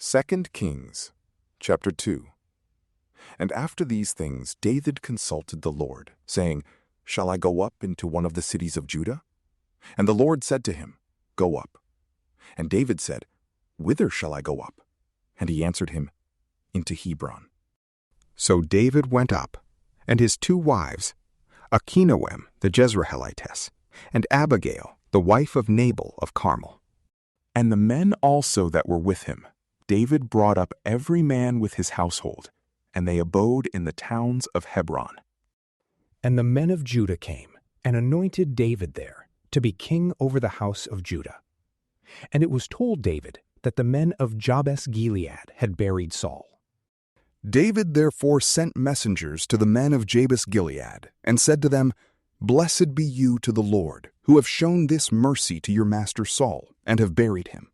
2 Kings, chapter 2. And after these things David consulted the Lord, saying, Shall I go up into one of the cities of Judah? And the Lord said to him, Go up. And David said, Whither shall I go up? And he answered him, Into Hebron. So David went up, and his 2 wives, Achinoam the Jezreelitess, and Abigail the wife of Nabal of Carmel. And the men also that were with him, David brought up every man with his household, and they abode in the towns of Hebron. And the men of Judah came, and anointed David there, to be king over the house of Judah. And it was told David that the men of Jabesh-Gilead had buried Saul. David therefore sent messengers to the men of Jabesh-Gilead, and said to them, Blessed be you to the Lord, who have shown this mercy to your master Saul, and have buried him.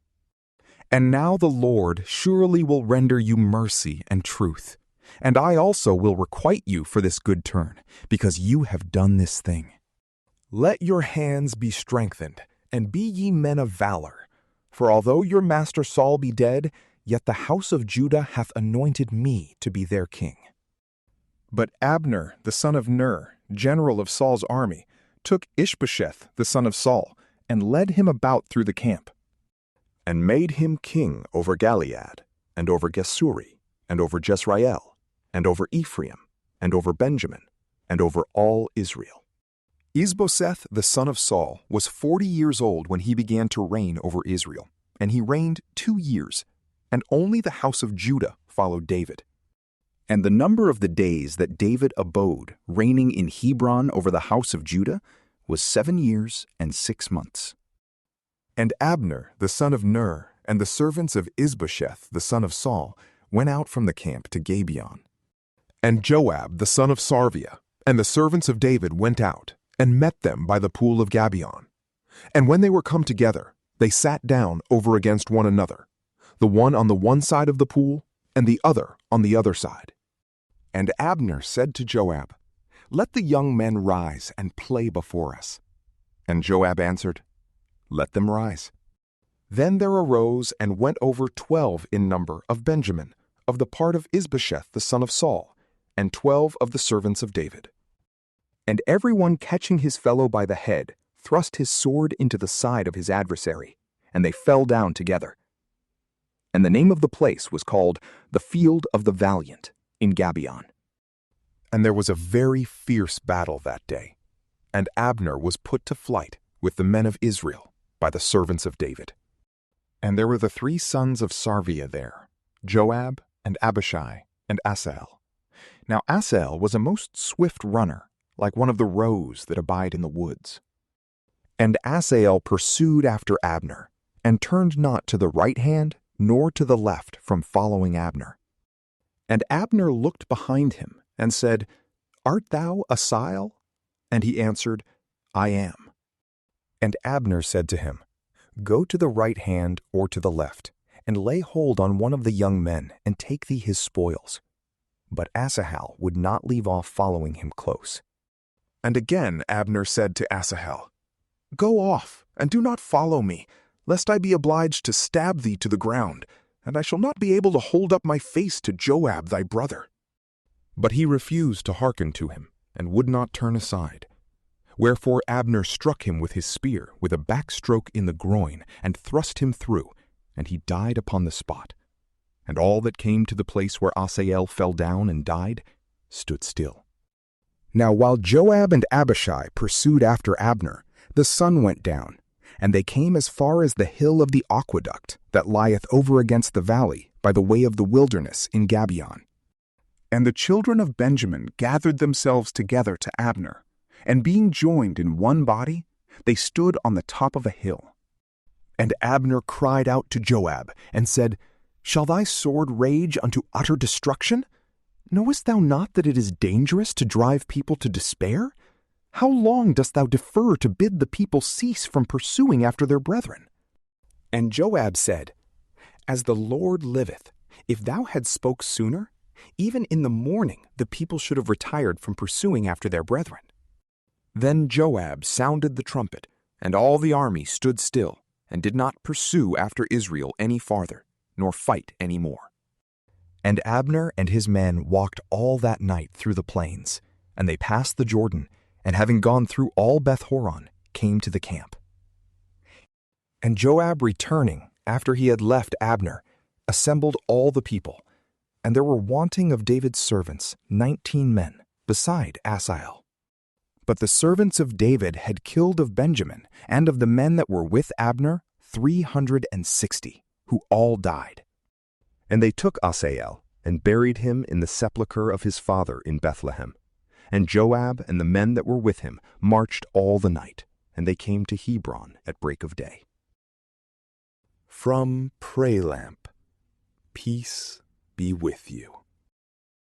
And now the Lord surely will render you mercy and truth, and I also will requite you for this good turn, because you have done this thing. Let your hands be strengthened, and be ye men of valor. For although your master Saul be dead, yet the house of Judah hath anointed me to be their king. But Abner the son of Ner, general of Saul's army, took Ishbosheth the son of Saul, and led him about through the camp, and made him king over Gilead, and over Geshuri, and over Jezreel, and over Ephraim, and over Benjamin, and over all Israel. Ishbosheth the son of Saul was 40 years old when he began to reign over Israel, and he reigned 2 years, and only the house of Judah followed David. And the number of the days that David abode, reigning in Hebron over the house of Judah, was 7 years and 6 months. And Abner the son of Ner, and the servants of Ishbosheth the son of Saul, went out from the camp to Gibeon. And Joab the son of Sarviah, and the servants of David went out, and met them by the pool of Gibeon. And when they were come together, they sat down over against one another, the one on the one side of the pool, and the other on the other side. And Abner said to Joab, Let the young men rise and play before us. And Joab answered, Let them rise. Then there arose and went over 12 in number of Benjamin, of the part of Ishbosheth the son of Saul, and 12 of the servants of David. And every one catching his fellow by the head, thrust his sword into the side of his adversary, and they fell down together. And the name of the place was called the Field of the Valiant in Gibeon. And there was a very fierce battle that day, and Abner was put to flight with the men of Israel by the servants of David. And there were the 3 sons of Sarviah there, Joab, and Abishai, and Asahel. Now Asahel was a most swift runner, like one of the roes that abide in the woods. And Asahel pursued after Abner, and turned not to the right hand nor to the left from following Abner. And Abner looked behind him, and said, Art thou Asahel? And he answered, I am. And Abner said to him, Go to the right hand or to the left, and lay hold on one of the young men, and take thee his spoils. But Asahel would not leave off following him close. And again Abner said to Asahel, Go off, and do not follow me, lest I be obliged to stab thee to the ground, and I shall not be able to hold up my face to Joab thy brother. But he refused to hearken to him, and would not turn aside. Wherefore Abner struck him with his spear, with a backstroke in the groin, and thrust him through, and he died upon the spot. And all that came to the place where Asahel fell down and died stood still. Now while Joab and Abishai pursued after Abner, the sun went down, and they came as far as the hill of the aqueduct that lieth over against the valley by the way of the wilderness in Gibeon. And the children of Benjamin gathered themselves together to Abner, and being joined in one body, they stood on the top of a hill. And Abner cried out to Joab, and said, Shall thy sword rage unto utter destruction? Knowest thou not that it is dangerous to drive people to despair? How long dost thou defer to bid the people cease from pursuing after their brethren? And Joab said, As the Lord liveth, if thou hadst spoke sooner, even in the morning the people should have retired from pursuing after their brethren. Then Joab sounded the trumpet, and all the army stood still, and did not pursue after Israel any farther, nor fight any more. And Abner and his men walked all that night through the plains, and they passed the Jordan, and having gone through all Beth-horon, came to the camp. And Joab returning, after he had left Abner, assembled all the people, and there were wanting of David's servants 19 men, beside Asael. But the servants of David had killed of Benjamin, and of the men that were with Abner, 360, who all died. And they took Asael, and buried him in the sepulchre of his father in Bethlehem. And Joab and the men that were with him marched all the night, and they came to Hebron at break of day. From PrayLamp, peace be with you.